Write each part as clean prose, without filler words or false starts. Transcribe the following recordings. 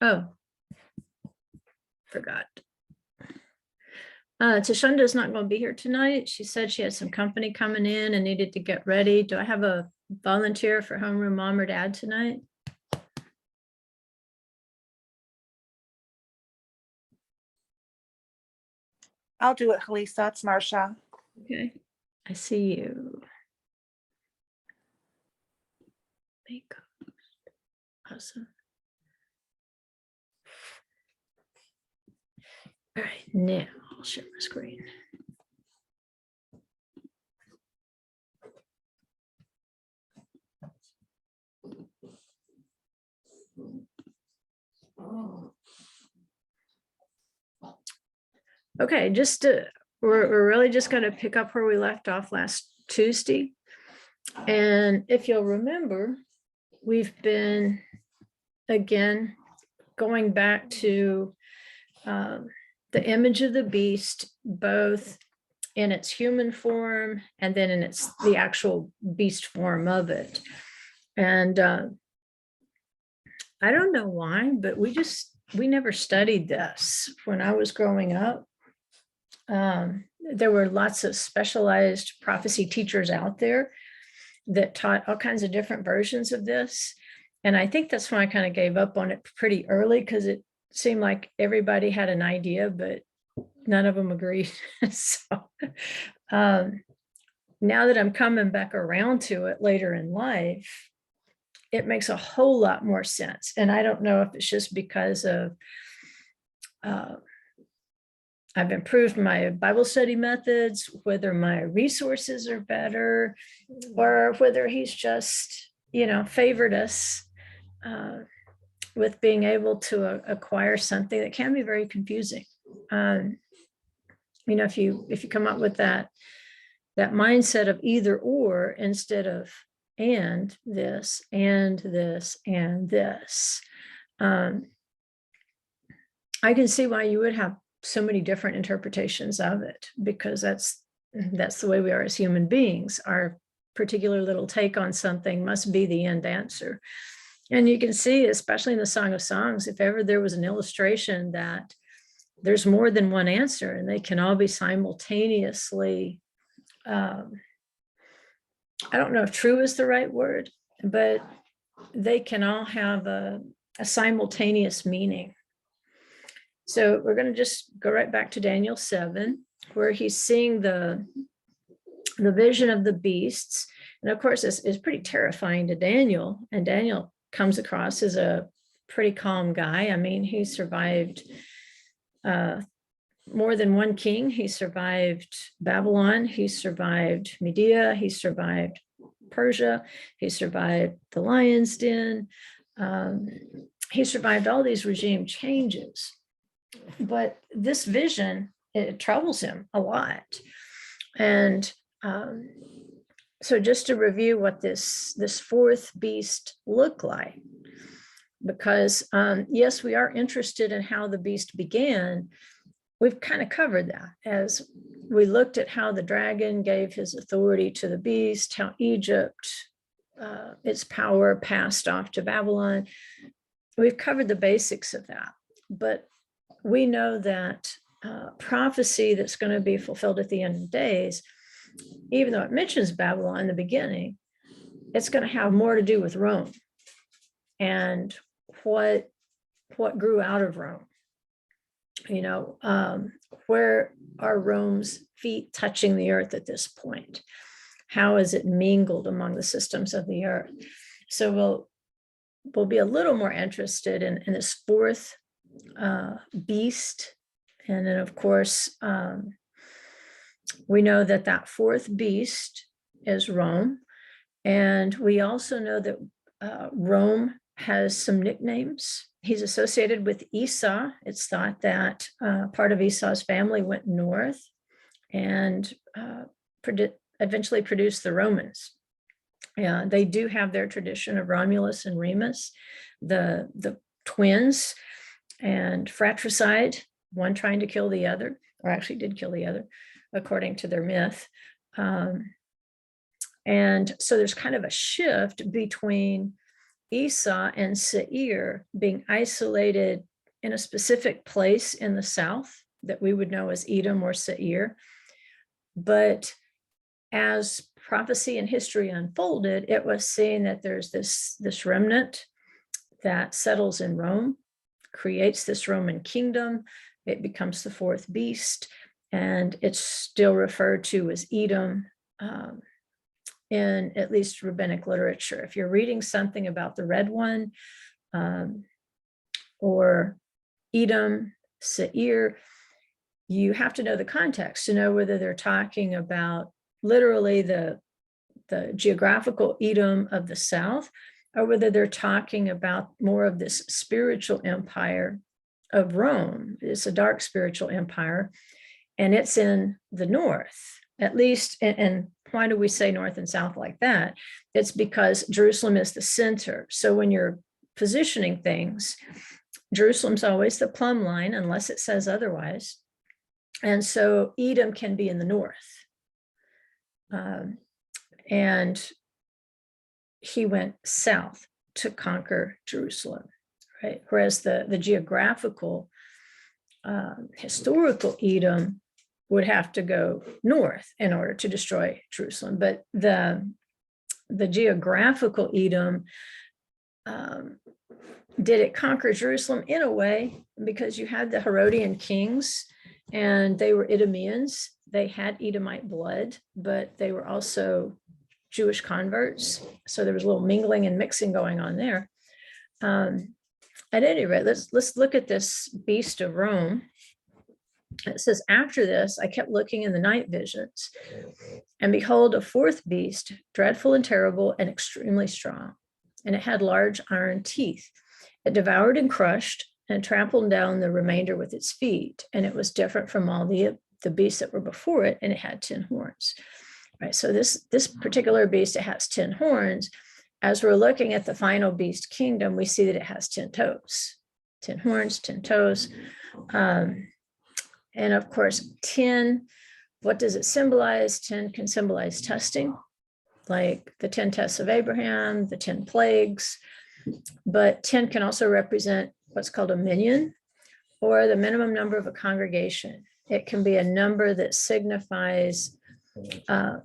Oh, forgot. Tashanda's not going to be here tonight. She said she had some company coming in and needed to get ready. Do I have a volunteer for homeroom mom or dad tonight? I'll do it, Halisa. It's Marsha. Okay, I see you. Makeup. Awesome. All right, now I'll share my screen. Okay, we're really just going to pick up where we left off last Tuesday. And if you'll remember, we've been, again, going back to the image of the beast, both in its human form and then in the actual beast form of it. And I don't know why, but we never studied this when I was growing up. There were lots of specialized prophecy teachers out there that taught all kinds of different versions of this. And I think that's why I kind of gave up on it pretty early, because it seemed like everybody had an idea, but none of them agreed. So now that I'm coming back around to it later in life, it makes a whole lot more sense. And I don't know if it's just because of I've improved my Bible study methods, whether my resources are better, or whether he's just, favored us with being able to acquire something that can be very confusing. If you come up with that mindset of either or instead of and this and this and this, I can see why you would have so many different interpretations of it, because that's the way we are as human beings. Our particular little take on something must be the end answer. And you can see, especially in the Song of Songs, if ever there was an illustration that there's more than one answer and they can all be simultaneously, I don't know if true is the right word, but they can all have a simultaneous meaning. So we're going to just go right back to Daniel 7, where he's seeing the vision of the beasts. And of course, this is pretty terrifying to Daniel. And Daniel comes across as a pretty calm guy. I mean, he survived more than one king. He survived Babylon. He survived Media. He survived Persia. He survived the lion's den. He survived all these regime changes. But this vision, it troubles him a lot. And so just to review what this fourth beast looked like, because yes, we are interested in how the beast began. We've kind of covered that as we looked at how the dragon gave his authority to the beast, how Egypt, its power passed off to Babylon. We've covered the basics of that, but we know that prophecy that's going to be fulfilled at the end of days, even though it mentions Babylon in the beginning, it's going to have more to do with Rome and what grew out of Rome. Where are Rome's feet touching the earth at this point? How is it mingled among the systems of the earth? So we'll be a little more interested in this fourth beast. And then of course, we know that fourth beast is Rome. And we also know that Rome has some nicknames. He's associated with Esau. It's thought that part of Esau's family went north and eventually produced the Romans. They do have their tradition of Romulus and Remus, the twins, and fratricide, one trying to kill the other, or actually did kill the other, according to their myth. And so there's kind of a shift between Esau and Seir being isolated in a specific place in the south that we would know as Edom or Seir. But as prophecy and history unfolded, it was seen that there's this remnant that settles in Rome, creates this Roman kingdom. It becomes the fourth beast, and it's still referred to as Edom in at least rabbinic literature. If you're reading something about the red one or Edom, Seir, you have to know the context to know whether they're talking about literally the geographical Edom of the south, or whether they're talking about more of this spiritual empire of Rome. It's a dark spiritual empire, and it's in the north, at least. And why do we say north and south like that? It's because Jerusalem is the center. So when you're positioning things, Jerusalem's always the plumb line, unless it says otherwise. And so Edom can be in the north. And he went south to conquer Jerusalem, right? Whereas the geographical, historical Edom would have to go north in order to destroy Jerusalem. But the geographical Edom, did it conquer Jerusalem? In a way, because you had the Herodian kings, and they were Idumeans. They had Edomite blood, but they were also Jewish converts. So there was a little mingling and mixing going on there. At any rate, let's look at this beast of Rome. It says, after this, I kept looking in the night visions, and behold, a fourth beast, dreadful and terrible and extremely strong. And it had large iron teeth. It devoured and crushed and trampled down the remainder with its feet. And it was different from all the beasts that were before it, and it had 10 horns. Right. So this particular beast, it has 10 horns. As we're looking at the final beast kingdom, we see that it has 10 toes, 10 horns, 10 toes. And of course, 10, what does it symbolize? 10 can symbolize testing, like the 10 tests of Abraham, the 10 plagues. But 10 can also represent what's called a minion, or the minimum number of a congregation. It can be a number that signifies,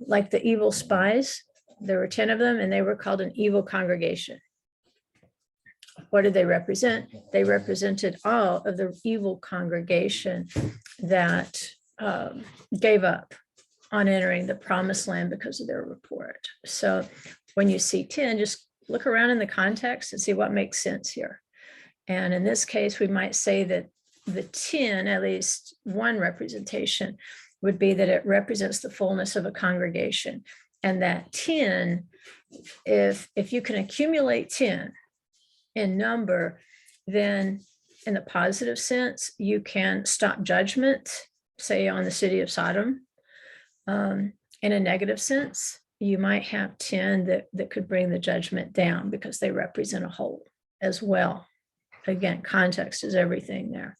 like the evil spies. There were 10 of them, and they were called an evil congregation. What did they represent? They represented all of the evil congregation that gave up on entering the promised land because of their report. So when you see 10, just look around in the context and see what makes sense here. And in this case, we might say that the 10, at least one representation, would be that it represents the fullness of a congregation. And that 10, if you can accumulate 10 in number, then in the positive sense, you can stop judgment, say on the city of Sodom. In a negative sense, you might have 10 that could bring the judgment down, because they represent a whole as well. Again, context is everything there.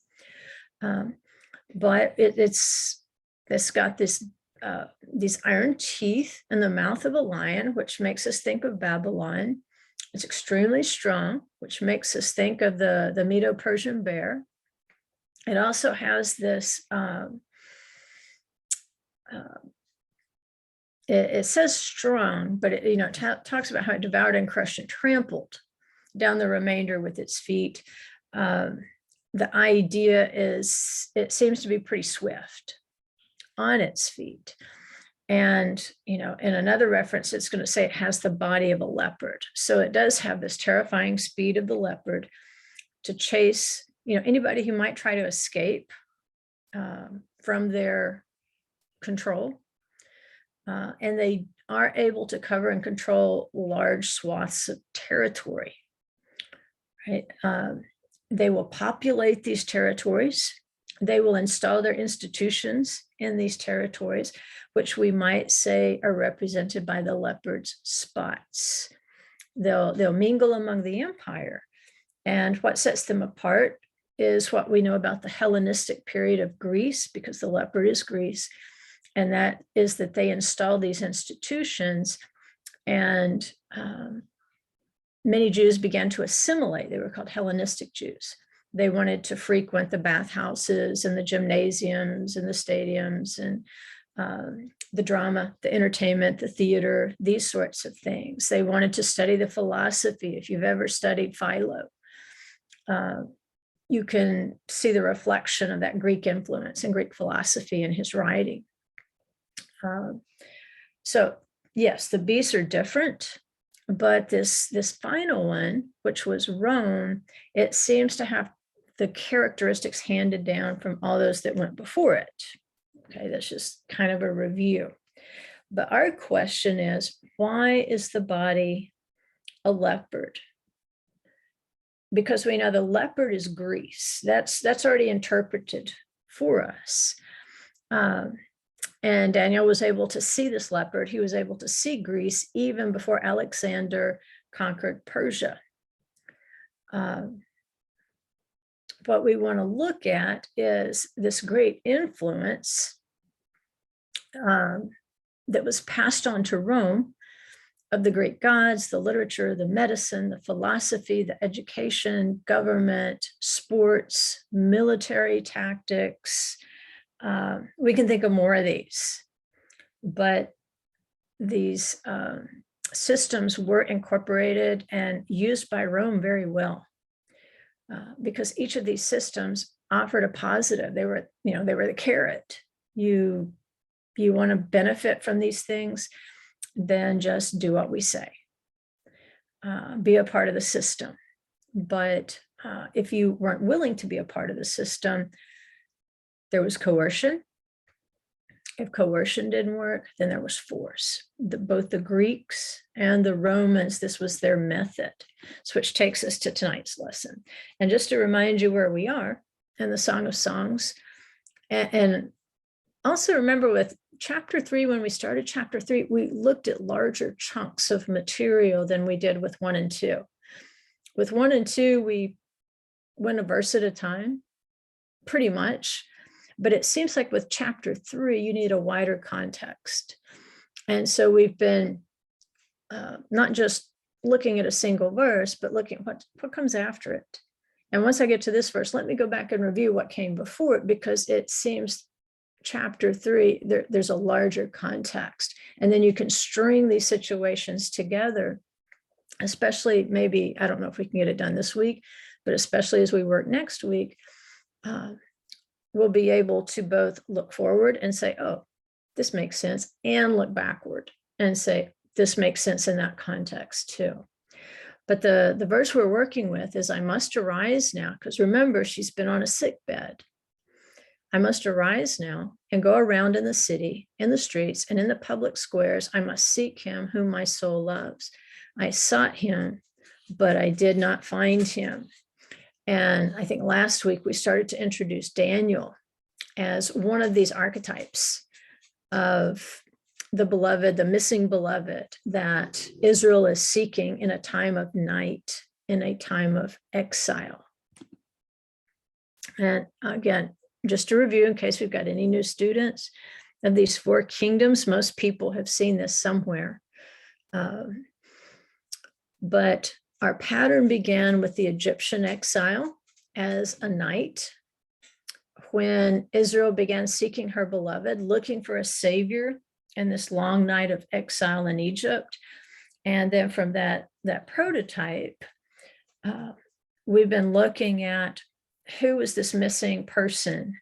But it's got these iron teeth in the mouth of a lion, which makes us think of Babylon. It's extremely strong, which makes us think of the Medo-Persian bear. It also has this, it says strong, but it talks about how it devoured and crushed and trampled down the remainder with its feet. The idea is it seems to be pretty swift on its feet. And, in another reference, it's going to say it has the body of a leopard. So it does have this terrifying speed of the leopard to chase, anybody who might try to escape from their control. And they are able to cover and control large swaths of territory, right? They will populate these territories. They will install their institutions in these territories, which we might say are represented by the leopard's spots. They'll mingle among the empire. And what sets them apart is what we know about the Hellenistic period of Greece, because the leopard is Greece. And that is that they install these institutions, and many Jews began to assimilate. They were called Hellenistic Jews. They wanted to frequent the bathhouses and the gymnasiums and the stadiums and the drama, the entertainment, the theater, these sorts of things. They wanted to study the philosophy. If you've ever studied Philo, you can see the reflection of that Greek influence and Greek philosophy in his writing. So yes, the beasts are different, but this final one, which was Rome, it seems to have the characteristics handed down from all those that went before it. Okay, that's just kind of a review. But our question is, why is the body a leopard? Because we know the leopard is Greece. That's already interpreted for us. And Daniel was able to see this leopard. He was able to see Greece even before Alexander conquered Persia. What we want to look at is this great influence that was passed on to Rome of the Greek gods, the literature, the medicine, the philosophy, the education, government, sports, military tactics. We can think of more of these, but these systems were incorporated and used by Rome very well, because each of these systems offered a positive. They were the carrot. You want to benefit from these things, then just do what we say. Be a part of the system. But if you weren't willing to be a part of the system, there was coercion. If coercion didn't work, then there was force. Both the Greeks and the Romans, this was their method. So which takes us to tonight's lesson. And just to remind you where we are in the Song of Songs, and also remember with chapter 3, when we started chapter 3, we looked at larger chunks of material than we did with 1 and 2. With 1 and 2, we went a verse at a time, pretty much. But it seems like with chapter 3, you need a wider context. And so we've been not just looking at a single verse, but looking at what comes after it. And once I get to this verse, let me go back and review what came before it, because it seems chapter 3, there's a larger context. And then you can string these situations together, especially maybe, I don't know if we can get it done this week, but especially as we work next week, we'll be able to both look forward and say, oh, this makes sense, and look backward and say, this makes sense in that context too. But the verse we're working with is, I must arise now, because remember, she's been on a sick bed. I must arise now and go around in the city, in the streets, and in the public squares. I must seek him whom my soul loves. I sought him, but I did not find him. And I think last week we started to introduce Daniel as one of these archetypes of the beloved, the missing beloved that Israel is seeking in a time of night, in a time of exile. And again, just to review, in case we've got any new students, of these 4 kingdoms, most people have seen this somewhere. But our pattern began with the Egyptian exile as a night, when Israel began seeking her beloved, looking for a savior in this long night of exile in Egypt. And then from that prototype, we've been looking at who is this missing person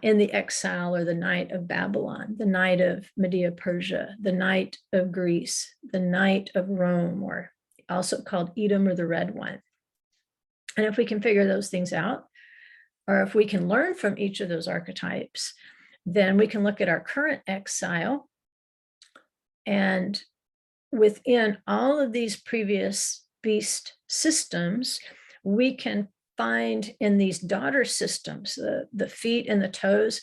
in the exile or the night of Babylon, the night of Media-Persia, the night of Greece, the night of Rome, or also called Edom or the Red One. And if we can figure those things out, or if we can learn from each of those archetypes, then we can look at our current exile. And within all of these previous beast systems, we can find in these daughter systems, the feet and the toes,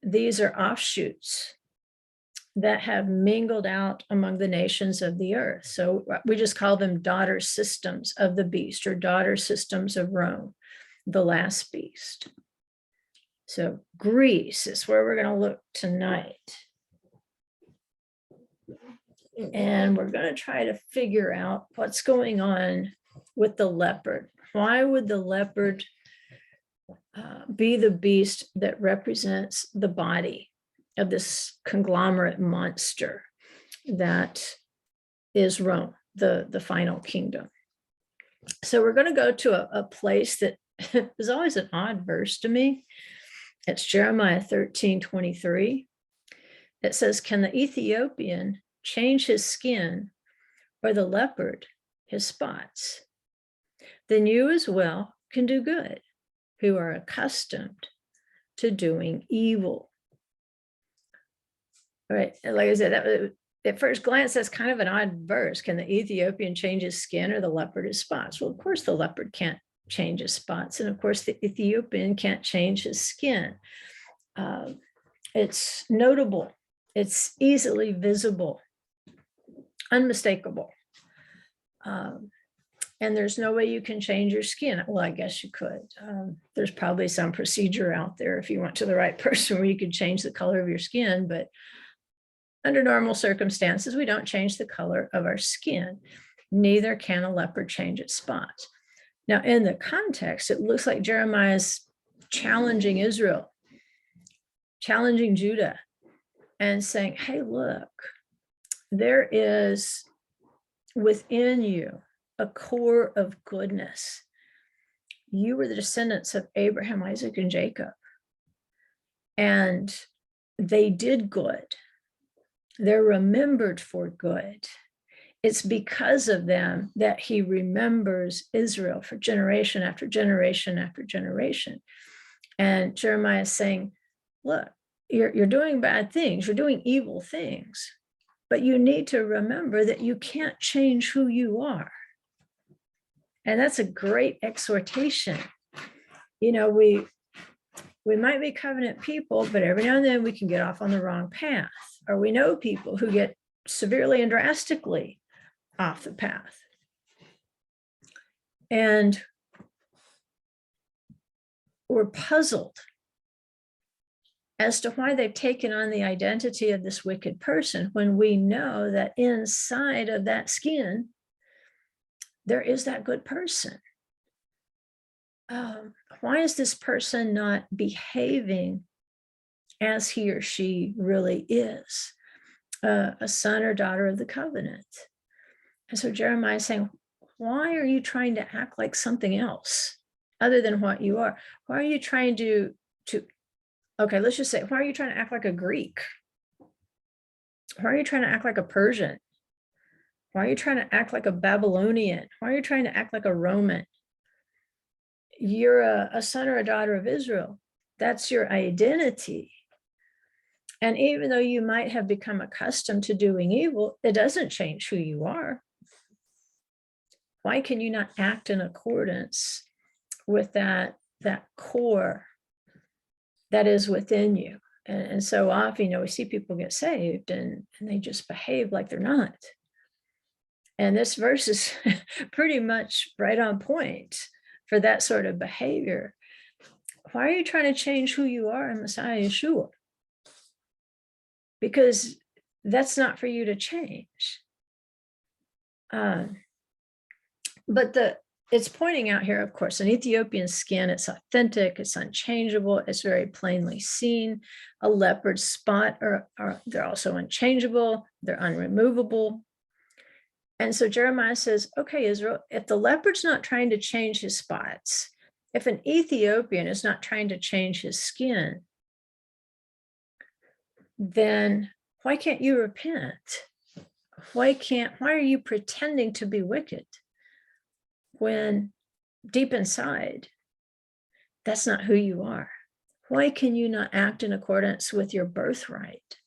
these are offshoots that have mingled out among the nations of the earth. So we just call them daughter systems of the beast, or daughter systems of Rome, the last beast. So Greece is where we're going to look tonight. And we're going to try to figure out what's going on with the leopard. Why would the leopard be the beast that represents the body of this conglomerate monster that is Rome, the final kingdom? So we're going to go to a place that is always an odd verse to me. It's Jeremiah 13:23. It says, "Can the Ethiopian change his skin, or the leopard his spots? Then you as well can do good, who are accustomed to doing evil." All right, and like I said, that at first glance, that's kind of an odd verse. Can the Ethiopian change his skin, or the leopard his spots? Well, of course, the leopard can't change his spots. And of course, the Ethiopian can't change his skin. It's notable. It's easily visible, unmistakable. And there's no way you can change your skin. Well, I guess you could. There's probably some procedure out there if you went to the right person where you could change the color of your skin, but under normal circumstances, we don't change the color of our skin. Neither can a leopard change its spots. Now, in the context, it looks like Jeremiah's challenging Israel, challenging Judah, and saying, hey, look, there is within you a core of goodness. You were the descendants of Abraham, Isaac, and Jacob, and they did good. They're remembered for good. It's because of them that he remembers Israel for generation after generation after generation. And Jeremiah is saying, look, you're doing bad things, you're doing evil things, but you need to remember that you can't change who you are. And that's a great exhortation. You know, we might be covenant people, but every now and then we can get off on the wrong path. Or we know people who get severely and drastically off the path. And we're puzzled as to why they've taken on the identity of this wicked person when we know that inside of that skin, there is that good person. Why is this person not behaving as he or she really is, a son or daughter of the covenant? And so Jeremiah is saying, why are you trying to act like something else other than what you are? Why are you trying to okay, let's just say, why are you trying to act like a Greek? Why are you trying to act like a Persian? Why are you trying to act like a Babylonian? Why are you trying to act like a Roman? You're a son or a daughter of Israel. That's your identity. And even though you might have become accustomed to doing evil, it doesn't change who you are. Why can you not act in accordance with that core that is within you? And so often, you know, we see people get saved and they just behave like they're not. And this verse is pretty much right on point for that sort of behavior. Why are you trying to change who you are in Messiah Yeshua? Because that's not for you to change. But it's pointing out here, of course, an Ethiopian skin, it's authentic, it's unchangeable, it's very plainly seen. A leopard spot, they're also unchangeable, they're unremovable. And so Jeremiah says, okay, Israel, if the leopard's not trying to change his spots, if an Ethiopian is not trying to change his skin, then why can't you repent? Why are you pretending to be wicked when deep inside, that's not who you are? Why can you not act in accordance with your birthright?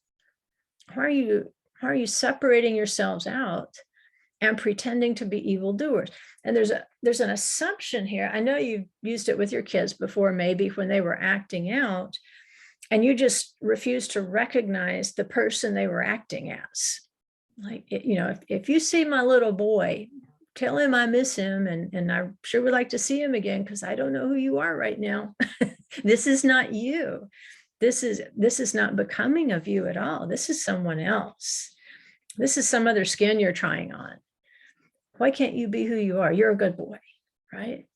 Why are you separating yourselves out and pretending to be evildoers? And there's an assumption here. I know you've used it with your kids before, maybe when they were acting out, and you just refuse to recognize the person they were acting as. Like, you know, if you see my little boy, tell him I miss him, and I sure would like to see him again, because I don't know who you are right now. This is not you. This is not becoming of you at all. This is someone else. This is some other skin you're trying on. Why can't you be who you are? You're a good boy, right?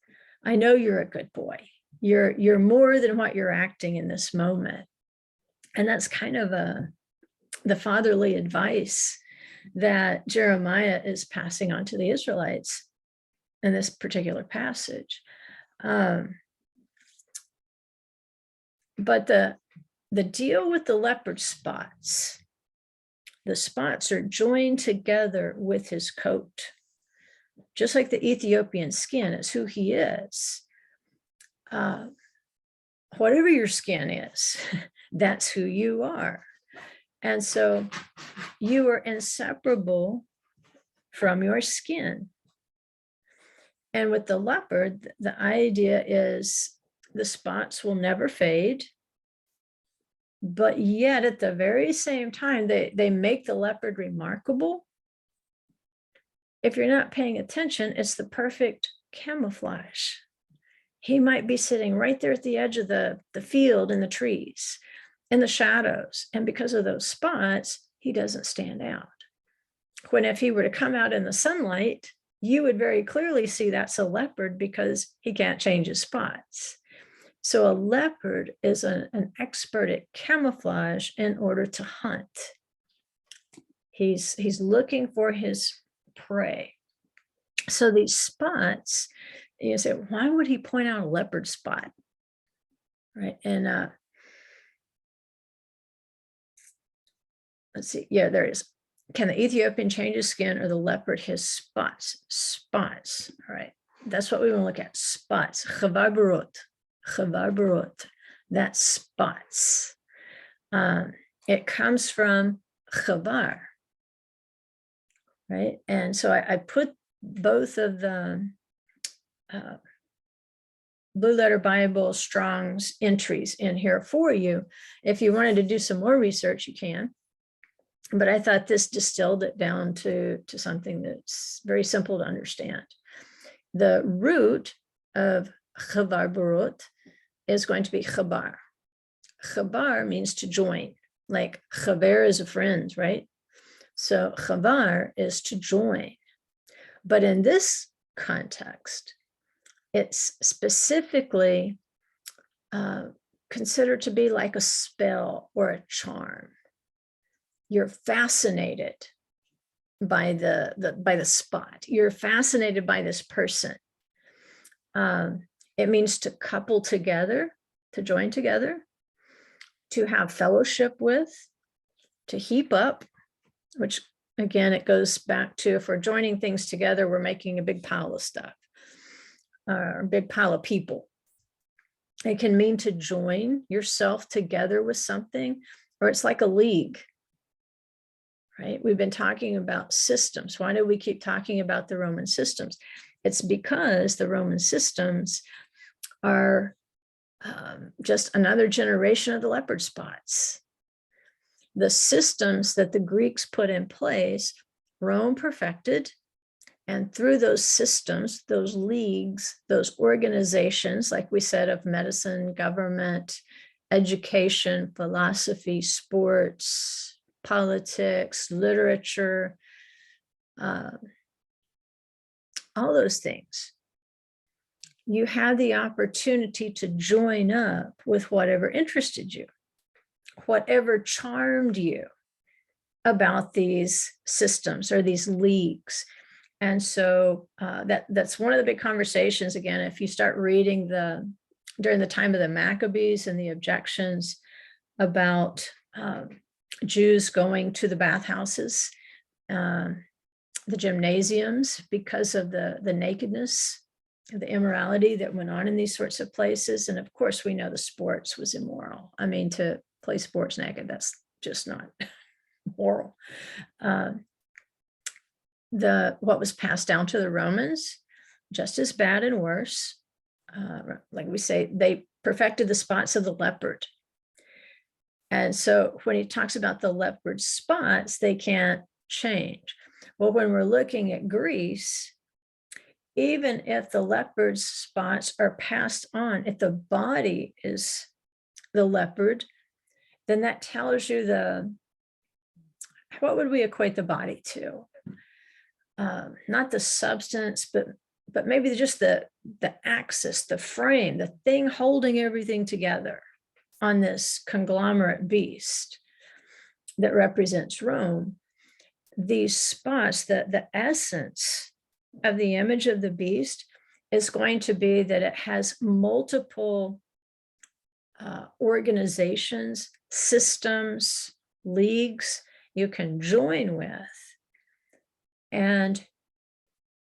I know you're a good boy. You're more than what you're acting in this moment. And that's kind of the fatherly advice that Jeremiah is passing on to the Israelites in this particular passage. But the deal with the leopard spots, the spots are joined together with his coat. Just like the Ethiopian skin is who he is. Whatever your skin is, that's who you are. And so you are inseparable from your skin. And with the leopard, the idea is the spots will never fade. But yet at the very same time, they make the leopard remarkable. If you're not paying attention, it's the perfect camouflage. He might be sitting right there at the edge of the field in the trees, in the shadows. And because of those spots, he doesn't stand out. When if he were to come out in the sunlight, you would very clearly see that's a leopard because he can't change his spots. So a leopard is an expert at camouflage in order to hunt. He's looking for his prey. So these spots, you say, why would he point out a leopard spot? Right. And let's see. Yeah, there it is. Can the Ethiopian change his skin or the leopard his spots? Spots. All right. That's what we want to look at. Spots. Chavar barot. That's spots. It comes from chavar. Right. And so I put both of the Blue Letter Bible Strong's entries in here for you. If you wanted to do some more research, you can. But I thought this distilled it down to something that's very simple to understand. The root of chavar barot is going to be chabar. Chabar means to join, like chaver is a friend, right? So chavar is to join. But in this context, it's specifically considered to be like a spell or a charm. You're fascinated by the spot. You're fascinated by this person. It means to couple together, to join together, to have fellowship with, to heap up, which again, it goes back to if we're joining things together, we're making a big pile of stuff, or a big pile of people. It can mean to join yourself together with something, or it's like a league, right? We've been talking about systems. Why do we keep talking about the Roman systems? It's because the Roman systems are just another generation of the leopard spots. The systems that the Greeks put in place, Rome perfected. And through those systems, those leagues, those organizations, like we said, of medicine, government, education, philosophy, sports, politics, literature, all those things, you had the opportunity to join up with whatever interested you, whatever charmed you about these systems or these leagues. And so that's one of the big conversations. Again, if you start reading during the time of the Maccabees and the objections about Jews going to the bathhouses, the gymnasiums, because of the nakedness, the immorality that went on in these sorts of places. And of course, we know the sports was immoral. I mean, to play sports naked, that's just not moral. What was passed down to the Romans, just as bad and worse. Like we say, they perfected the spots of the leopard. And so when he talks about the leopard spots, they can't change. Well, when we're looking at Greece, even if the leopard spots are passed on, if the body is the leopard, then that tells you what would we equate the body to? Not the substance, but maybe just the axis, the frame, the thing holding everything together on this conglomerate beast that represents Rome. These spots, the essence of the image of the beast is going to be that it has multiple organizations, systems, leagues you can join with. And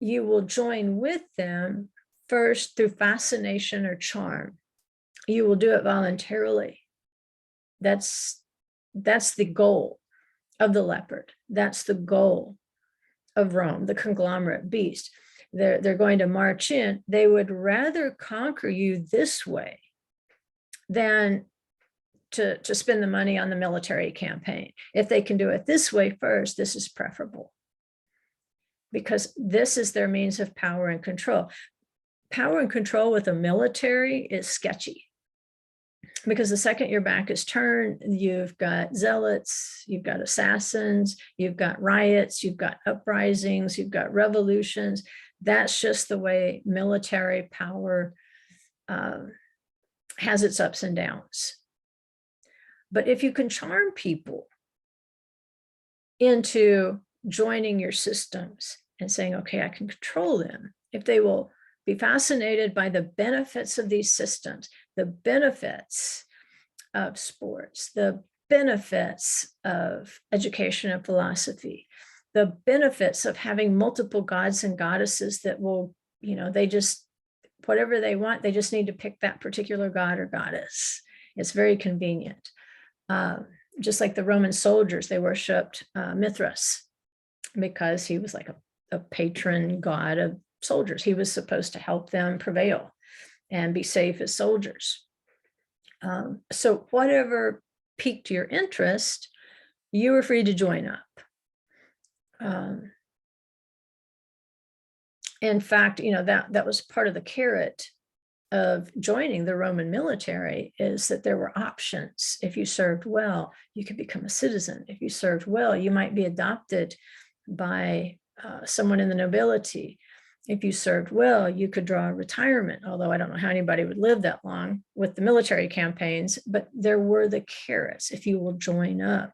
you will join with them first through fascination or charm. You will do it voluntarily. That's the goal of the leopard. That's the goal of Rome, the conglomerate beast. They're going to march in. They would rather conquer you this way than to spend the money on the military campaign. If they can do it this way first, this is preferable, because this is their means of power and control. Power and control with a military is sketchy, because the second your back is turned, you've got zealots, you've got assassins, you've got riots, you've got uprisings, you've got revolutions. That's just the way military power has its ups and downs. But if you can charm people into joining your systems and saying, okay, I can control them, if they will be fascinated by the benefits of these systems, the benefits of sports, the benefits of education and philosophy, the benefits of having multiple gods and goddesses that will, they just, whatever they want, they just need to pick that particular god or goddess. It's very convenient. Just like the Roman soldiers, they worshiped Mithras because he was like a patron god of soldiers. He was supposed to help them prevail and be safe as soldiers. So whatever piqued your interest, you were free to join up. In fact, that was part of the carrot of joining the Roman military, is that there were options. If you served well, you could become a citizen. If you served well, you might be adopted by someone in the nobility. If you served well, you could draw a retirement, although I don't know how anybody would live that long with the military campaigns, but there were the carrots if you will join up.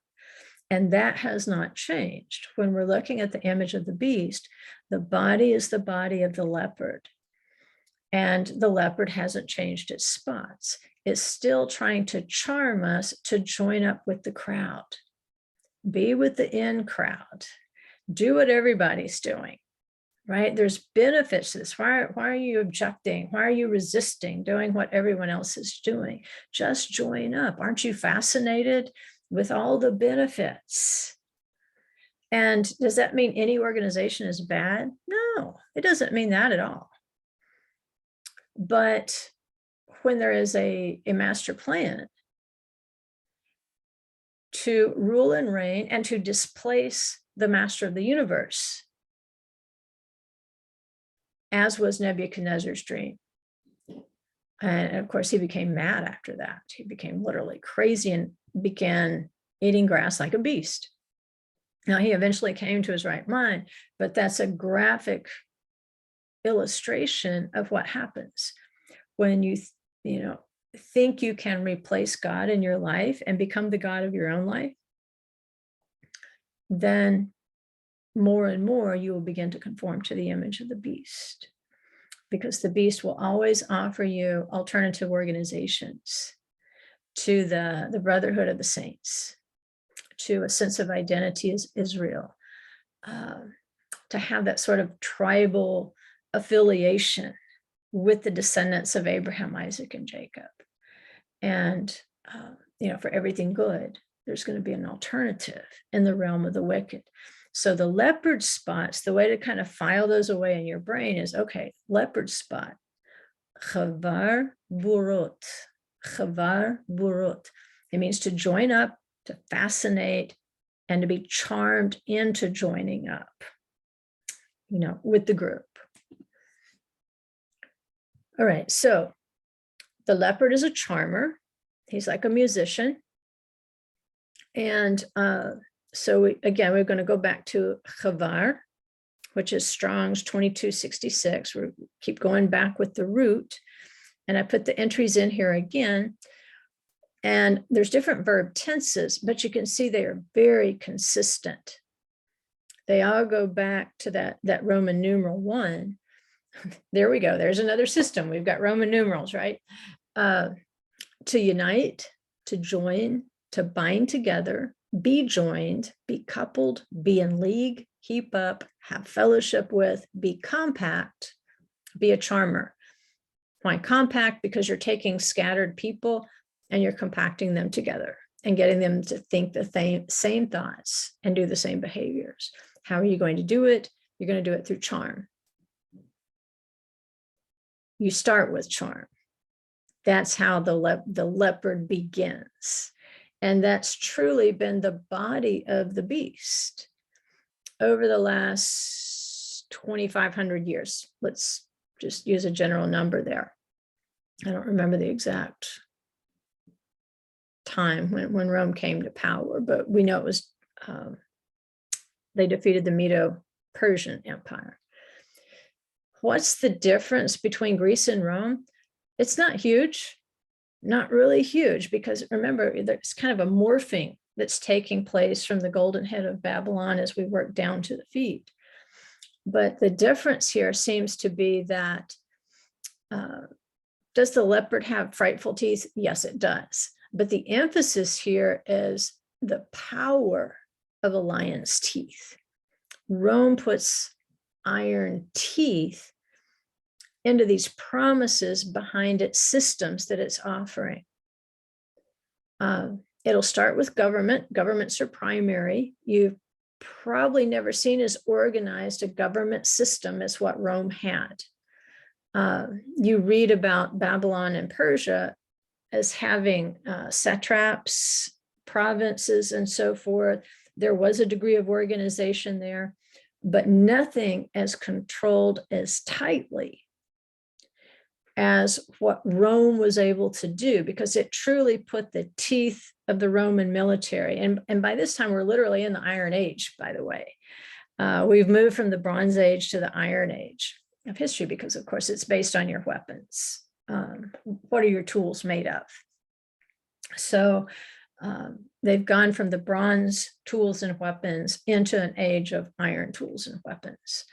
And that has not changed. When we're looking at the image of the beast, the body is the body of the leopard. And the leopard hasn't changed its spots. It's still trying to charm us to join up with the crowd. Be with the in crowd. Do what everybody's doing, right? There's benefits to this. Why are you objecting? Why are you resisting doing what everyone else is doing? Just join up. Aren't you fascinated with all the benefits? And does that mean any organization is bad? No, it doesn't mean that at all. But when there is a master plan to rule and reign and to displace the master of the universe, as was Nebuchadnezzar's dream. And of course, he became mad after that. He became literally crazy and began eating grass like a beast. Now, he eventually came to his right mind, but that's a graphic illustration of what happens when you think you can replace God in your life and become the God of your own life. Then more and more you will begin to conform to the image of the beast, because the beast will always offer you alternative organizations, to the brotherhood of the saints, to a sense of identity as Israel, to have that sort of tribal affiliation with the descendants of Abraham, Isaac, and Jacob. And, for everything good, there's going to be an alternative in the realm of the wicked. So the leopard spots, the way to kind of file those away in your brain is, okay, leopard spot, chavar burot, chavar burot. It means to join up, to fascinate, and to be charmed into joining up, with the group. All right, so the leopard is a charmer. He's like a musician. And So again, we're going to go back to chavar, which is Strong's 2266. We keep going back with the root. And I put the entries in here again. And there's different verb tenses, but you can see they are very consistent. They all go back to that Roman numeral 1. There we go. There's another system. We've got Roman numerals, right? To unite, to join, to bind together, be joined, be coupled, be in league, heap up, have fellowship with, be compact, be a charmer. Why compact? Because you're taking scattered people and you're compacting them together and getting them to think the same thoughts and do the same behaviors. How are you going to do it? You're going to do it through charm. You start with charm. That's how the leopard begins. And that's truly been the body of the beast over the last 2,500 years. Let's just use a general number there. I don't remember the exact time when Rome came to power, but we know it was, they defeated the Medo-Persian Empire. What's the difference between Greece and Rome? It's not huge, not really huge, because remember, there's kind of a morphing that's taking place from the golden head of Babylon as we work down to the feet. But the difference here seems to be that, does the leopard have frightful teeth? Yes, it does. But the emphasis here is the power of a lion's teeth. Rome puts iron teeth into these promises behind its systems that it's offering. It'll start with government. Governments are primary. You've probably never seen as organized a government system as what Rome had. You read about Babylon and Persia as having satraps, provinces, and so forth. There was a degree of organization there, but nothing as controlled as tightly as what Rome was able to do, because it truly put the teeth of the Roman military. And by this time, we're literally in the Iron Age, by the way. We've moved from the Bronze Age to the Iron Age of history, because of course it's based on your weapons. What are your tools made of? So they've gone from the bronze tools and weapons into an age of iron tools and weapons.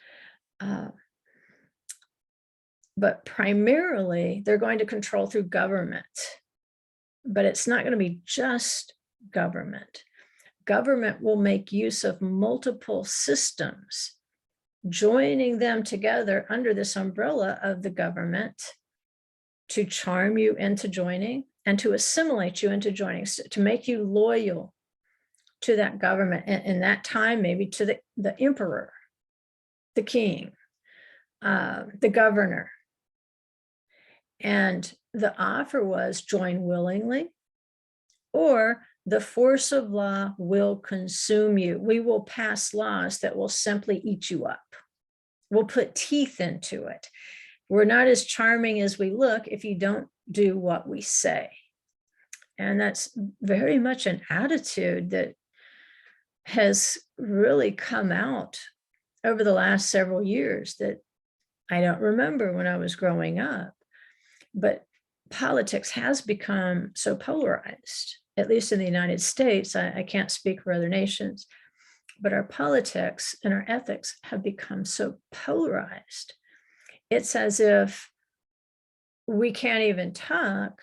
But primarily, they're going to control through government. But it's not going to be just government. Government will make use of multiple systems, joining them together under this umbrella of the government to charm you into joining and to assimilate you into joining, to make you loyal to that government. And in that time, maybe to the emperor, the king, the governor. And the offer was join willingly, or the force of law will consume you. We will pass laws that will simply eat you up. We'll put teeth into it. We're not as charming as we look if you don't do what we say. And that's very much an attitude that has really come out over the last several years that I don't remember when I was growing up. But politics has become so polarized, at least in the United States. I can't speak for other nations, but our politics and our ethics have become so polarized. It's as if we can't even talk,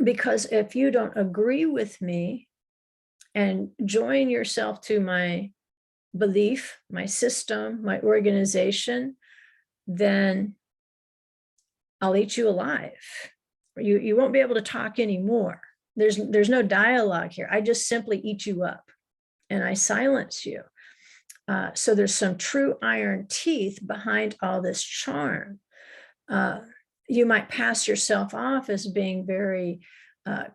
because if you don't agree with me and join yourself to my belief, my system, my organization, then I'll eat you alive. You won't be able to talk anymore. There's no dialogue here. I just simply eat you up and I silence you. So there's some true iron teeth behind all this charm. You might pass yourself off as being very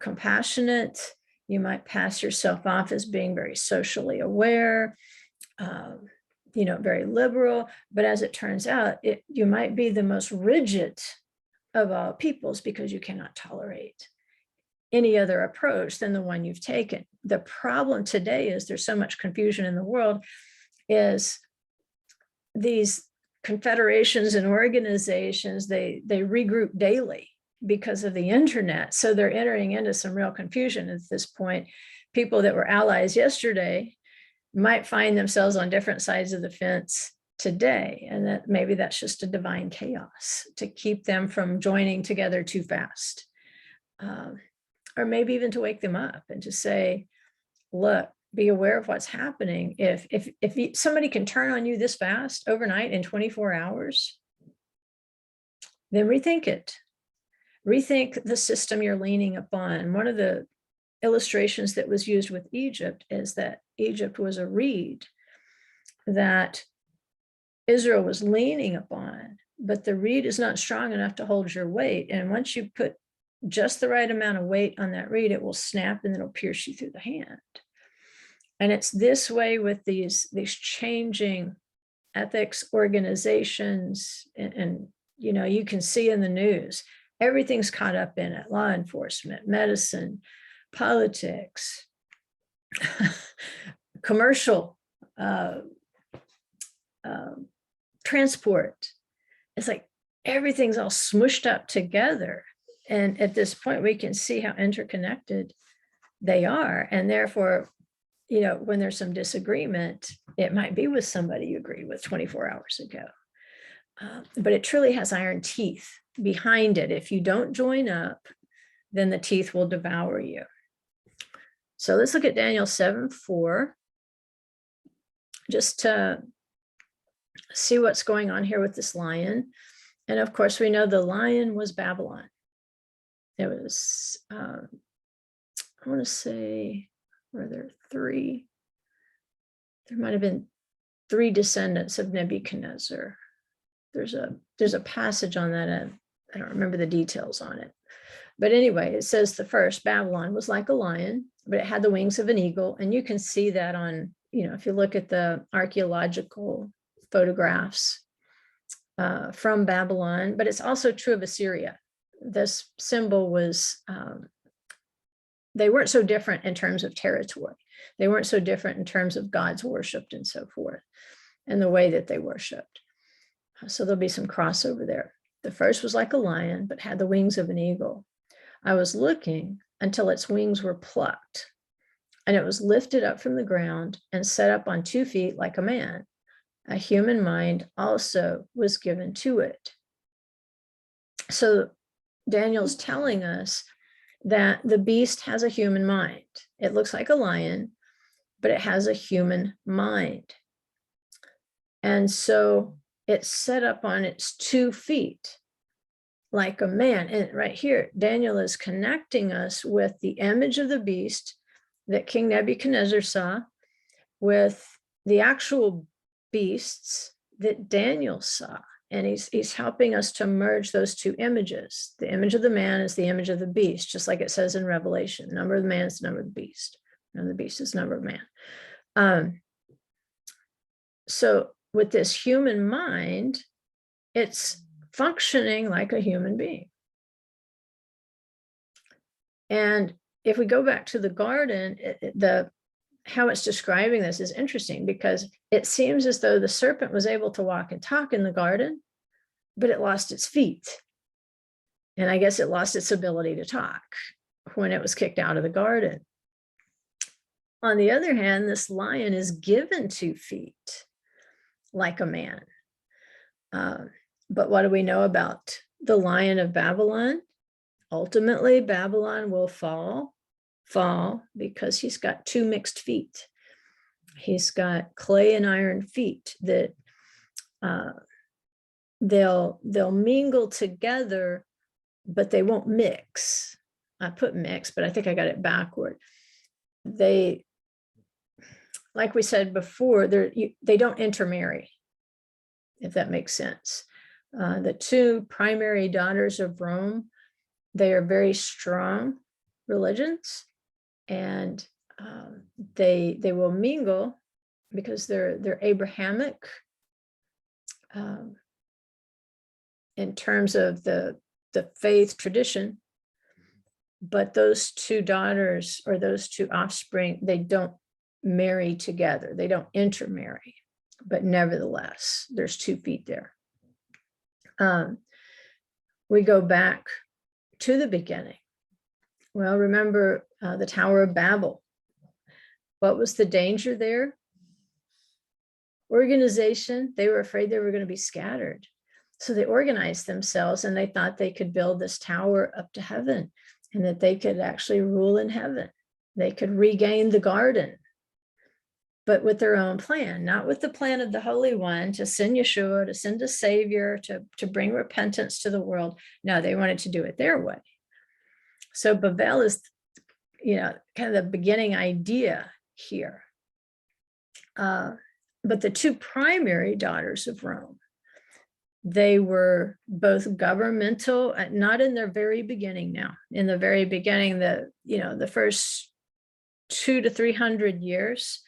compassionate. You might pass yourself off as being very socially aware, very liberal. But as it turns out, you might be the most rigid of all peoples, because you cannot tolerate any other approach than the one you've taken. The problem today is there's so much confusion in the world, is these confederations and organizations, they regroup daily because of the internet. So they're entering into some real confusion at this point. People that were allies yesterday might find themselves on different sides of the fence today. And that maybe that's just a divine chaos to keep them from joining together too fast. Or maybe even to wake them up and to say, look, be aware of what's happening. If somebody can turn on you this fast overnight in 24 hours, then rethink it. Rethink the system you're leaning upon. One of the illustrations that was used with Egypt is that Egypt was a reed that Israel was leaning upon, but the reed is not strong enough to hold your weight. And once you put just the right amount of weight on that reed, it will snap and it'll pierce you through the hand. And it's this way with these changing ethics organizations, and you know, you can see in the news, everything's caught up in it: law enforcement, medicine, politics, commercial, transport. It's like everything's all smushed up together. And at this point, we can see how interconnected they are. And therefore, you know, when there's some disagreement, it might be with somebody you agreed with 24 hours ago. But it truly has iron teeth behind it. If you don't join up, then the teeth will devour you. So let's look at Daniel 7:4, just to see what's going on here with this lion. And of course, we know the lion was Babylon. It was, I want to say, were there three? There might have been three descendants of Nebuchadnezzar. There's a passage on that. I don't remember the details on it. But anyway, it says the first, Babylon, was like a lion, but it had the wings of an eagle. And you can see that on, you know, if you look at the archaeological photographs from Babylon, but it's also true of Assyria. This symbol was, they weren't so different in terms of territory. They weren't so different in terms of gods worshipped and so forth, and the way that they worshipped. So there'll be some crossover there. The first was like a lion, but had the wings of an eagle. I was looking until its wings were plucked, and it was lifted up from the ground and set up on 2 feet like a man. A human mind also was given to it. So Daniel's telling us that the beast has a human mind. It looks like a lion, but it has a human mind. And so it's set up on its 2 feet like a man. And right here, Daniel is connecting us with the image of the beast that King Nebuchadnezzar saw with the actual beasts that Daniel saw. And he's helping us to merge those two images. The image of the man is the image of the beast, just like it says in Revelation. The number of the man is the number of the beast. And the beast is the number of man. So with this human mind, it's functioning like a human being. And if we go back to the garden, how it's describing this is interesting, because it seems as though the serpent was able to walk and talk in the garden, but it lost its feet. And I guess it lost its ability to talk when it was kicked out of the garden. On the other hand, this lion is given 2 feet like a man. But what do we know about the Lion of Babylon? Ultimately, Babylon will fall because he's got 2 mixed feet. He's got clay and iron feet that they'll mingle together, but they won't mix. I put mix, but I think I got it backward. They, like we said before, they don't intermarry, if that makes sense. The 2 primary daughters of Rome, they are very strong religions, and they will mingle because they're Abrahamic in terms of the faith tradition, but those two daughters or those two offspring, they don't marry together. They don't intermarry, but nevertheless, there's 2 feet there. We go back to the beginning. Well, remember the Tower of Babel. What was the danger there? Organization. They were afraid they were going to be scattered. So they organized themselves and they thought they could build this tower up to heaven and that they could actually rule in heaven. They could regain the garden, but with their own plan, not with the plan of the Holy One to send Yeshua, to send a Savior, to bring repentance to the world. No, they wanted to do it their way. So Babel is, kind of the beginning idea here. But the 2 primary daughters of Rome, they were both governmental, not in their very beginning now. In the very beginning, the first 200 to 300 years,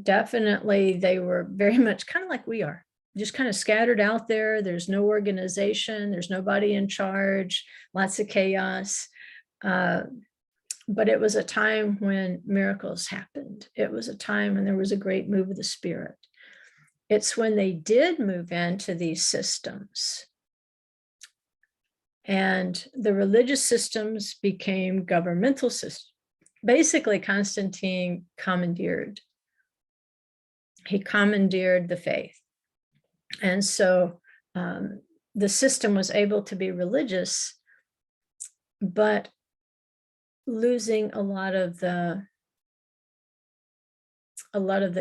definitely they were very much kind of like we are, just kind of scattered out there. There's no organization, there's nobody in charge, lots of chaos. But it was a time when miracles happened. It was a time when there was a great move of the Spirit. It's when they did move into these systems and the religious systems became governmental systems. Basically, Constantine commandeered. He commandeered the faith. And so the system was able to be religious, but losing a lot of the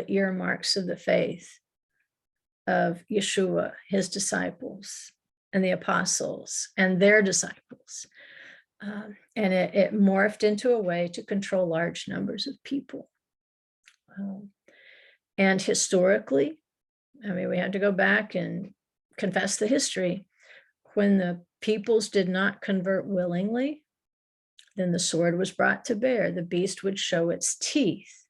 earmarks of the faith of Yeshua, his disciples, and the apostles, and their disciples. And it morphed into a way to control large numbers of people. And historically, we had to go back and confess the history. When the peoples did not convert willingly, then the sword was brought to bear. The beast would show its teeth.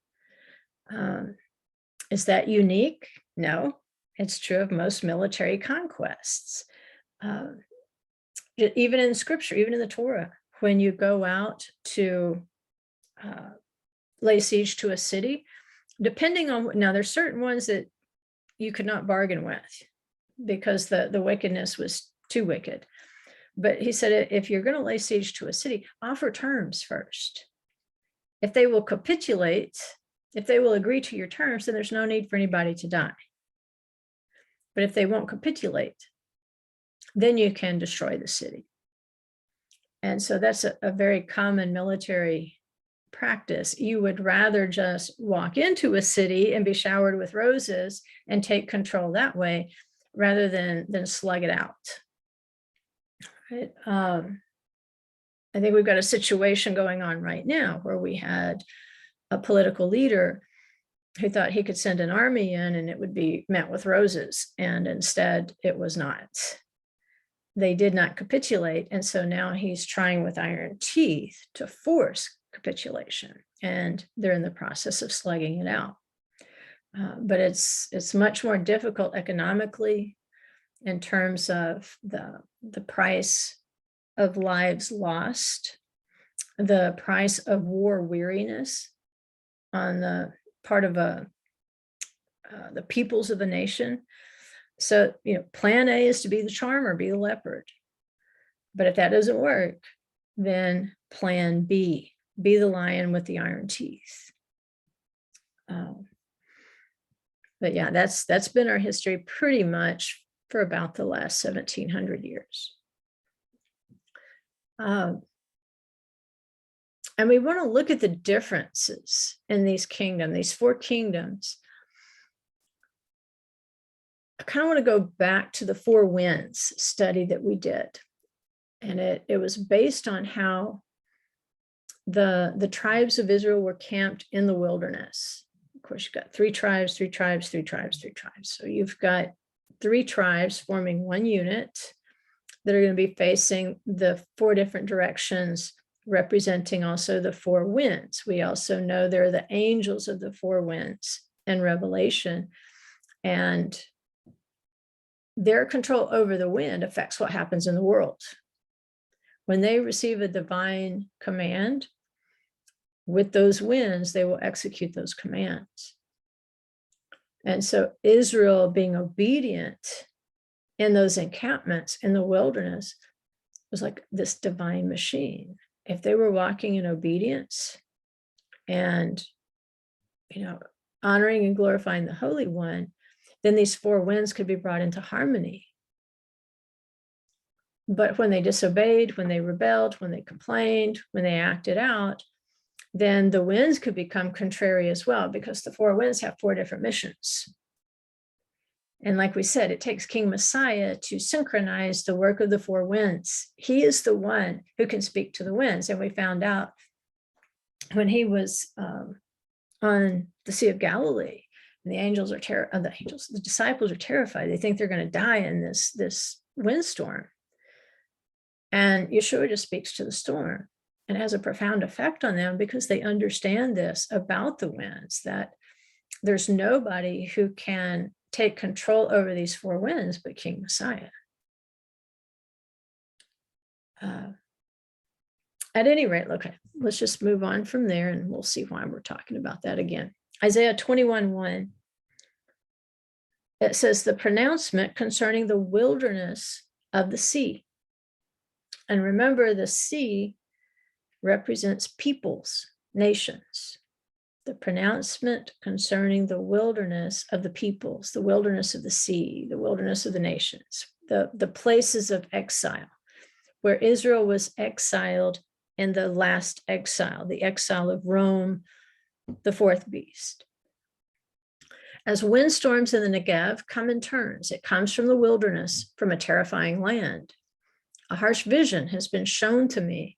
Is that unique? No. It's true of most military conquests. Even in scripture, even in the Torah, when you go out to lay siege to a city, depending on, now there's certain ones that you could not bargain with because the wickedness was too wicked. But he said, if you're going to lay siege to a city, offer terms first. If they will capitulate, if they will agree to your terms, then there's no need for anybody to die. But if they won't capitulate, then you can destroy the city. And so that's a very common military practice. You would rather just walk into a city and be showered with roses and take control that way rather than slug it out. Right? I think we've got a situation going on right now where we had a political leader who thought he could send an army in and it would be met with roses. And instead it was not. They did not capitulate. And so now he's trying with iron teeth to force capitulation. And they're in the process of slugging it out. But it's much more difficult economically in terms of the price of lives lost, the price of war weariness on the part of the peoples of the nation. So, plan A is to be the charmer, be the leopard. But if that doesn't work, then plan B, be the lion with the iron teeth. But yeah, that's been our history pretty much for about the last 1700 years. And we want to look at the differences in these kingdoms, these 4 kingdoms. I kind of want to go back to the 4 winds study that we did. And it was based on how the tribes of Israel were camped in the wilderness. Of course, you've got 3 tribes, 3 tribes, 3 tribes, 3 tribes. So you've got 3 tribes forming one unit that are going to be facing the 4 different directions, representing also the 4 winds. We also know they're the angels of the 4 winds in Revelation. And their control over the wind affects what happens in the world. when they receive a divine command, with those winds, they will execute those commands. And so Israel being obedient in those encampments in the wilderness was like this divine machine. If they were walking in obedience and, honoring and glorifying the Holy One, then these four winds could be brought into harmony. But when they disobeyed, when they rebelled, when they complained, when they acted out, then the winds could become contrary as well, because the four winds have four different missions. And like we said, it takes King Messiah to synchronize the work of the four winds. He is the one who can speak to the winds. And we found out when he was on the Sea of Galilee, and the disciples are terrified. They think they're going to die in this windstorm. And Yeshua just speaks to the storm, and it has a profound effect on them because they understand this about the winds, that there's nobody who can take control over these four winds but King Messiah. At any rate, okay, let's just move on from there and we'll see why we're talking about that again. Isaiah 21:1. It says the pronouncement concerning the wilderness of the sea. And remember, the sea represents peoples, nations. The pronouncement concerning the wilderness of the peoples, the wilderness of the sea, the wilderness of the nations, the places of exile, where Israel was exiled in the last exile, the exile of Rome, the fourth beast. As windstorms in the Negev come in turns, it comes from the wilderness, from a terrifying land. A harsh vision has been shown to me.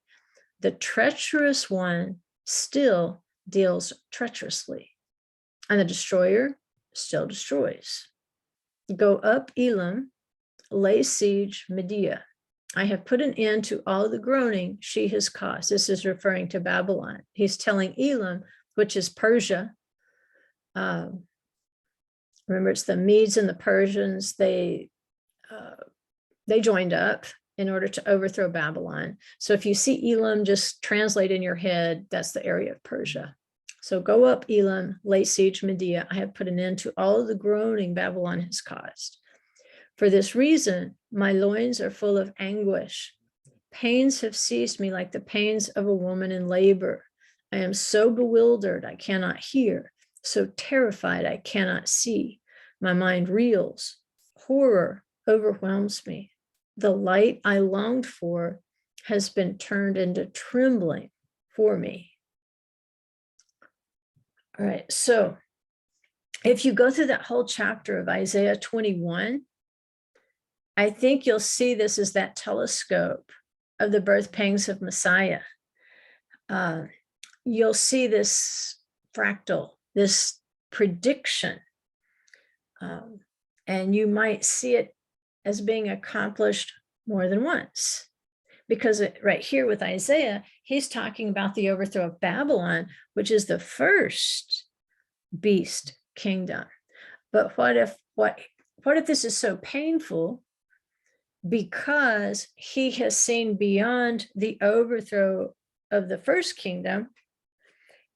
The treacherous one still deals treacherously, and the destroyer still destroys. Go up, Elam, lay siege, Medea. I have put an end to all the groaning she has caused. This is referring to Babylon. He's telling Elam, which is Persia. Remember, it's the Medes and the Persians. They joined up in order to overthrow Babylon. So if you see Elam, just translate in your head, that's the area of Persia. So go up, Elam, lay siege, Medea. I have put an end to all of the groaning Babylon has caused. For this reason, my loins are full of anguish. Pains have seized me like the pains of a woman in labor. I am so bewildered, I cannot hear, so terrified, I cannot see. My mind reels. Horror overwhelms me. The light I longed for has been turned into trembling for me. All right, so if you go through that whole chapter of Isaiah 21, I think you'll see this as that telescope of the birth pangs of Messiah. You'll see this fractal, this prediction, and you might see it as being accomplished more than once. Because right here with Isaiah, he's talking about the overthrow of Babylon, which is the first beast kingdom. But what if this is so painful? Because he has seen beyond the overthrow of the first kingdom,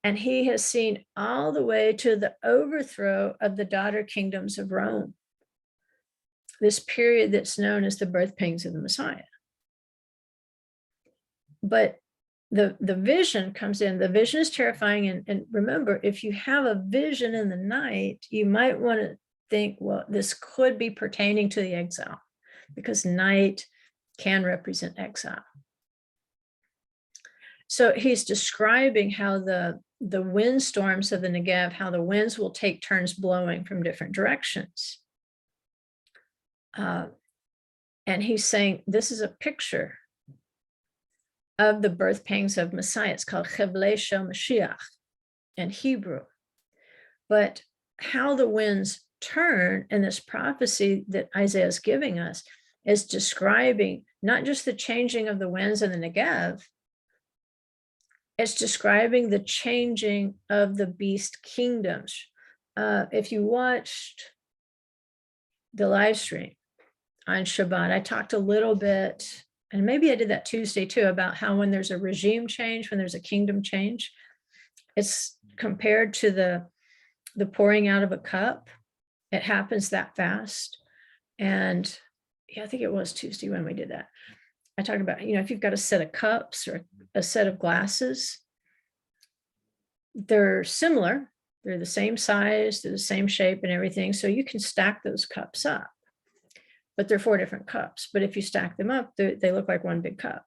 and he has seen all the way to the overthrow of the daughter kingdoms of Rome. This period that's known as the birth pangs of the Messiah. But the vision comes in. The vision is terrifying. And remember, if you have a vision in the night, you might want to think, well, this could be pertaining to the exile, because night can represent exile. So he's describing how the windstorms of the Negev, how the winds will take turns blowing from different directions. And he's saying this is a picture of the birth pangs of Messiah. It's called Chevlei Shel Mashiach in Hebrew. But how the winds turn in this prophecy that Isaiah is giving us is describing not just the changing of the winds in the Negev, it's describing the changing of the beast kingdoms. If you watched the live stream on Shabbat, I talked a little bit, and maybe I did that Tuesday too, about how when there's a regime change, when there's a kingdom change, it's compared to the pouring out of a cup. It happens that fast. And yeah, I think it was Tuesday when we did that. I talked about, if you've got a set of cups or a set of glasses, they're similar. They're the same size, they're the same shape and everything. So you can stack those cups up, but they're 4 different cups. But if you stack them up, they look like one big cup.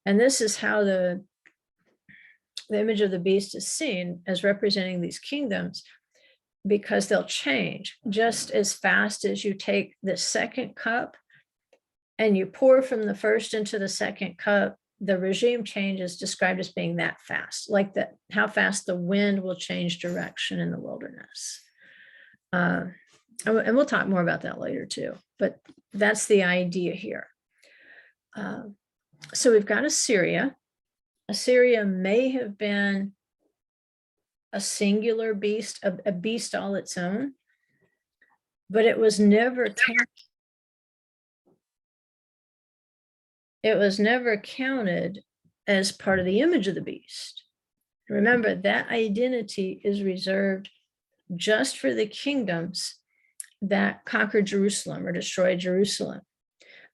And this is how the image of the beast is seen as representing these kingdoms, because they'll change just as fast as you take the second cup and you pour from the first into the second cup. The regime change is described as being that fast, like that, how fast the wind will change direction in the wilderness. And we'll talk more about that later too, but that's the idea here. So we've got Assyria. Assyria may have been a singular beast, a beast all its own, but it was never counted as part of the image of the beast. Remember, that identity is reserved just for the kingdoms that conquered Jerusalem or destroyed Jerusalem.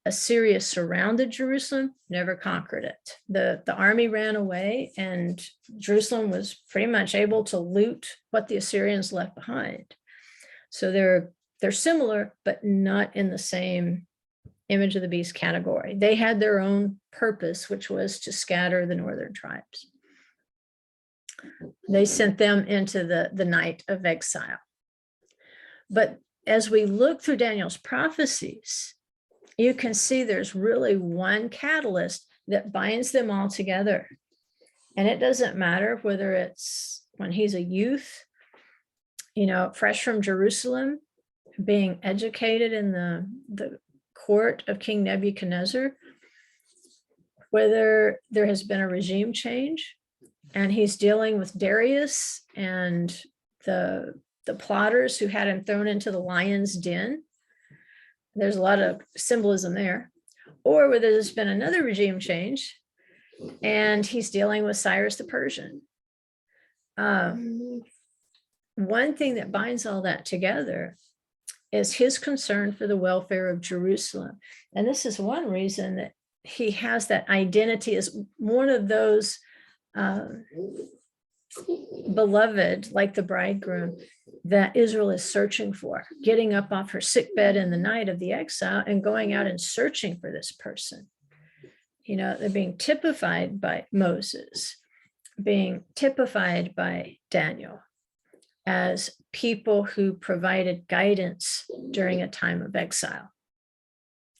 Assyria surrounded Jerusalem, never conquered it. The army ran away, and Jerusalem was pretty much able to loot what the Assyrians left behind. So they're similar, but not in the same image of the beast category. They had their own purpose, which was to scatter the northern tribes. They sent them into the night of exile. But as we look through Daniel's prophecies, you can see there's really one catalyst that binds them all together. And it doesn't matter whether it's when he's a youth, fresh from Jerusalem, being educated in the court of King Nebuchadnezzar, whether there has been a regime change and he's dealing with Darius and the plotters who had him thrown into the lion's den. There's a lot of symbolism there. Or whether there's been another regime change and he's dealing with Cyrus the Persian. One thing that binds all that together is his concern for the welfare of Jerusalem. And this is one reason that he has that identity as one of those beloved, like the bridegroom, that Israel is searching for, getting up off her sickbed in the night of the exile and going out and searching for this person. They're being typified by Moses, being typified by Daniel as people who provided guidance during a time of exile.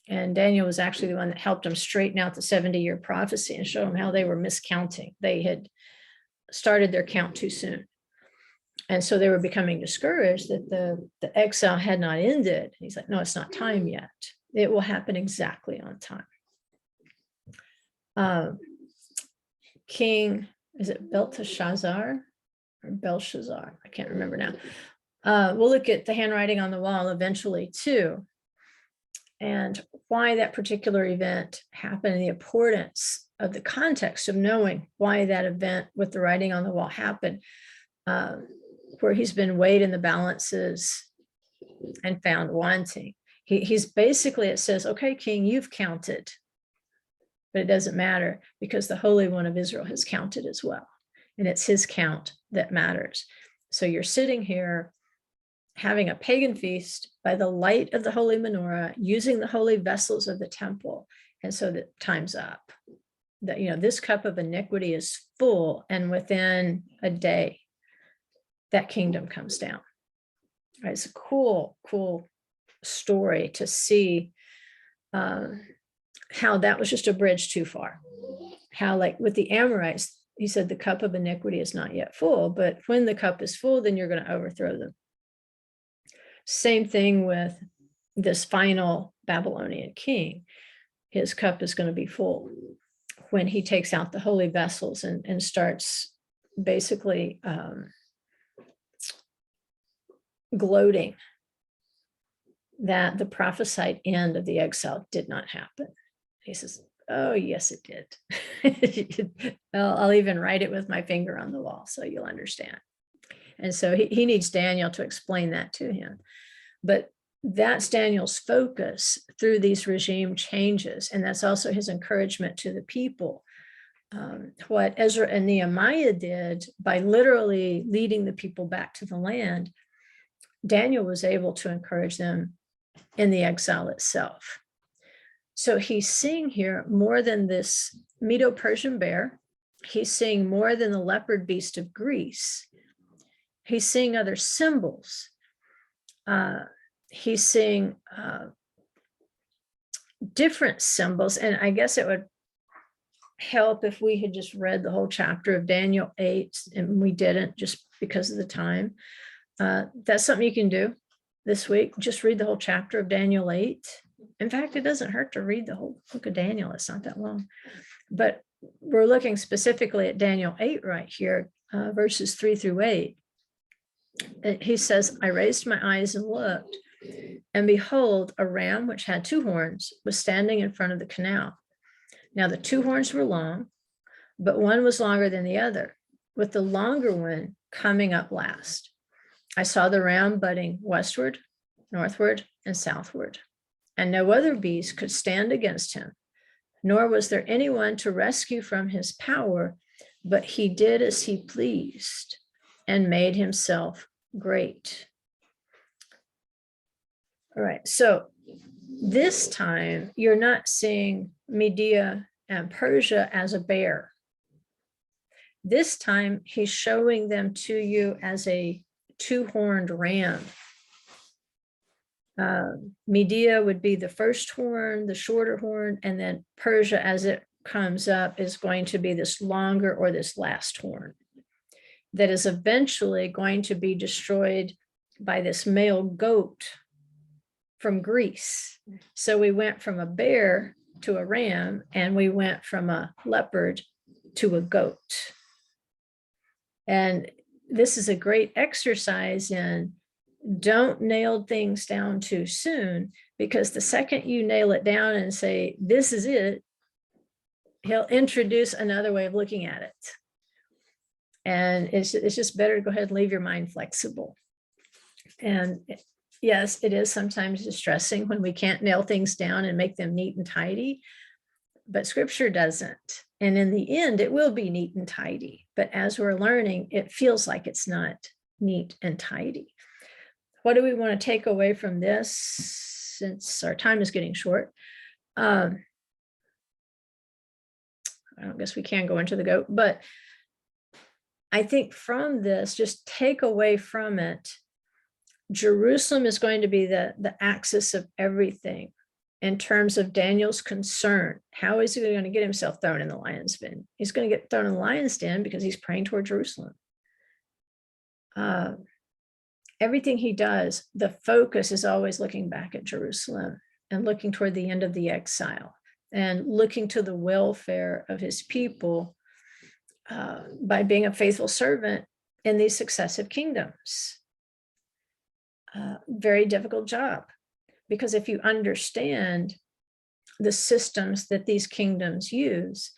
And Daniel was actually the one that helped them straighten out the 70-year prophecy and show them how they were miscounting. They had started their count too soon. And so they were becoming discouraged that the exile had not ended. He's like, no, it's not time yet. It will happen exactly on time. King, is it Belteshazzar or Belshazzar? I can't remember now. We'll look at the handwriting on the wall eventually too, and why that particular event happened, and the importance of the context of knowing why that event with the writing on the wall happened, where he's been weighed in the balances and found wanting. He's basically, it says, okay, king, you've counted, but it doesn't matter because the Holy One of Israel has counted as well. And it's his count that matters. So you're sitting here having a pagan feast by the light of the holy menorah, using the holy vessels of the temple. And so that time's up. That, this cup of iniquity is full, and within a day, that kingdom comes down. Right, it's a cool story to see how that was just a bridge too far. How, like with the Amorites, he said the cup of iniquity is not yet full, but when the cup is full, then you're going to overthrow them. Same thing with this final Babylonian king. His cup is going to be full when he takes out the holy vessels and starts basically gloating that the prophesied end of the exile did not happen. He says, Oh, yes, it did. I'll even write it with my finger on the wall so you'll understand. And so he needs Daniel to explain that to him. But that's Daniel's focus through these regime changes. And that's also his encouragement to the people. What Ezra and Nehemiah did by literally leading the people back to the land, Daniel was able to encourage them in the exile itself. So he's seeing here more than this Medo-Persian bear. He's seeing more than the leopard beast of Greece. He's seeing other symbols. He's seeing different symbols. And I guess it would help if we had just read the whole chapter of Daniel 8, and we didn't just because of the time. That's something you can do this week. Just read the whole chapter of Daniel 8. In fact, it doesn't hurt to read the whole book of Daniel. It's not that long. But we're looking specifically at Daniel 8 right here, verses 3 through 8. He says, I raised my eyes and looked, and behold, a ram which had 2 horns was standing in front of the canal. Now the 2 horns were long, but one was longer than the other, with the longer one coming up last. I saw the ram butting westward, northward, and southward, and no other beast could stand against him, nor was there anyone to rescue from his power, but he did as he pleased and made himself great. All right, so this time you're not seeing Media and Persia as a bear. This time he's showing them to you as a 2-horned ram. Media would be the first horn, the shorter horn, and then Persia, as it comes up, is going to be this longer or this last horn that is eventually going to be destroyed by this male goat from Greece. So we went from a bear to a ram, and we went from a leopard to a goat. And this is a great exercise in don't nail things down too soon, because the second you nail it down and say, this is it, he'll introduce another way of looking at it. And it's just better to go ahead and leave your mind flexible. And yes, it is sometimes distressing when we can't nail things down and make them neat and tidy, but scripture doesn't. And in the end, it will be neat and tidy. But as we're learning, it feels like it's not neat and tidy. What do we want to take away from this, since our time is getting short? I guess we can go into the goat, but I think from this, just take away from it, Jerusalem is going to be the axis of everything in terms of Daniel's concern. How is he going to get himself thrown in the lion's den? He's going to get thrown in the lion's den because he's praying toward Jerusalem. Everything he does, the focus is always looking back at Jerusalem and looking toward the end of the exile and looking to the welfare of his people by being a faithful servant in these successive kingdoms. Very difficult job, because if you understand the systems that these kingdoms use,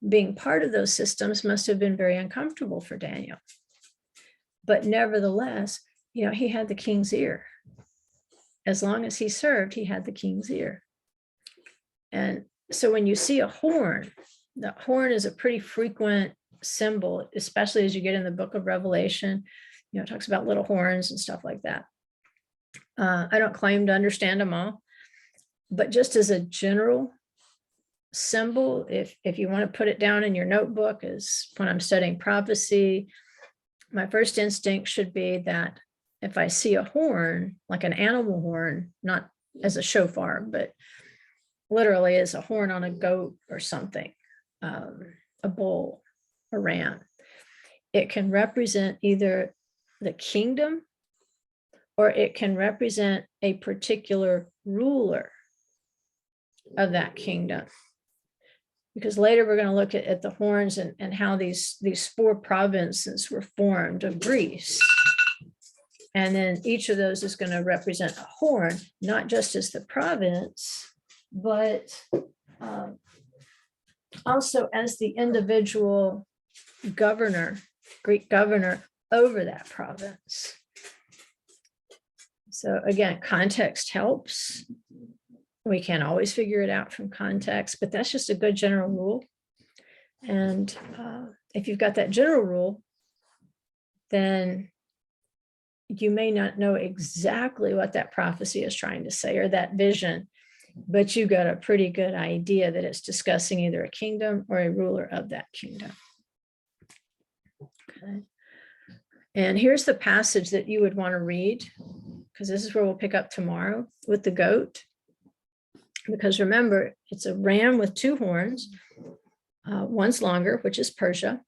being part of those systems must have been very uncomfortable for Daniel. But nevertheless, he had the king's ear. As long as he served, he had the king's ear. And so when you see a horn, the horn is a pretty frequent symbol, especially as you get in the book of Revelation. It talks about little horns and stuff like that. I don't claim to understand them all, but just as a general symbol, if you want to put it down in your notebook, is when I'm studying prophecy, my first instinct should be that if I see a horn, like an animal horn, not as a shofar, but literally as a horn on a goat or something, a bull, a ram, it can represent either the kingdom or it can represent a particular ruler of that kingdom. Because later we're going to look at the horns and how these 4 provinces were formed of Greece. And then each of those is going to represent a horn, not just as the province, but also as the individual governor, Greek governor over that province. So again, context helps. We can't always figure it out from context, but that's just a good general rule. And if you've got that general rule, then you may not know exactly what that prophecy is trying to say or that vision, but you got a pretty good idea that it's discussing either a kingdom or a ruler of that kingdom. Okay. And here's the passage that you would want to read, because this is where we'll pick up tomorrow with the goat. Because remember, it's a ram with two horns. One's longer, which is Persia.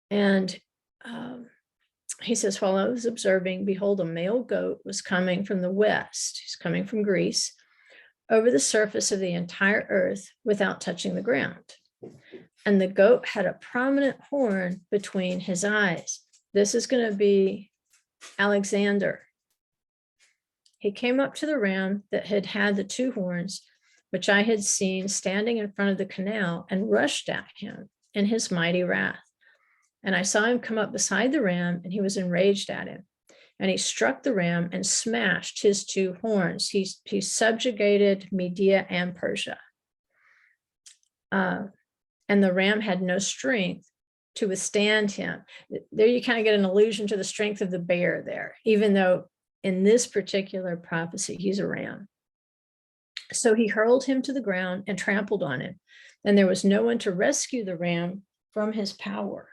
And he says, while I was observing, behold, a male goat was coming from the west. He's coming from Greece over the surface of the entire earth without touching the ground. And the goat had a prominent horn between his eyes. This is going to be Alexander. He came up to the ram that had the two horns, which I had seen standing in front of the canal, and rushed at him in his mighty wrath. And I saw him come up beside the ram, and he was enraged at him. And he struck the ram and smashed his two horns. He subjugated Media and Persia. And the ram had no strength to withstand him. There you kind of get an allusion to the strength of the bear there, even though in this particular prophecy, he's a ram. So he hurled him to the ground and trampled on him. And there was no one to rescue the ram from his power.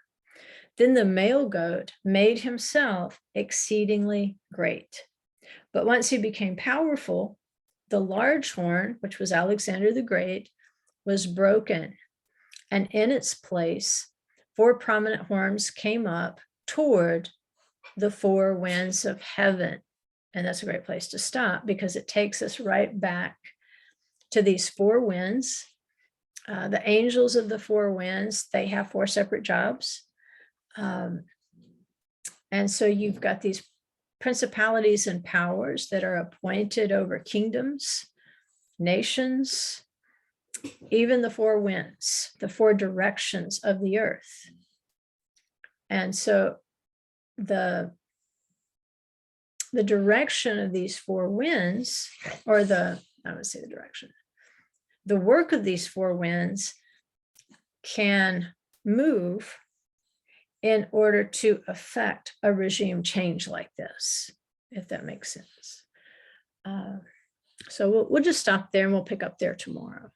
Then the male goat made himself exceedingly great. But once he became powerful, the large horn, which was Alexander the Great, was broken. And in its place, 4 prominent horns came up toward the 4 winds of heaven. And that's a great place to stop, because it takes us right back to these 4 winds. The angels of the 4 winds, they have 4 separate jobs. And so you've got these principalities and powers that are appointed over kingdoms, nations, even the 4 winds, the 4 directions of the earth. And so the direction of these 4 winds, or I would say the direction, the work of these 4 winds can move in order to affect a regime change like this, if that makes sense. So we'll just stop there and we'll pick up there tomorrow.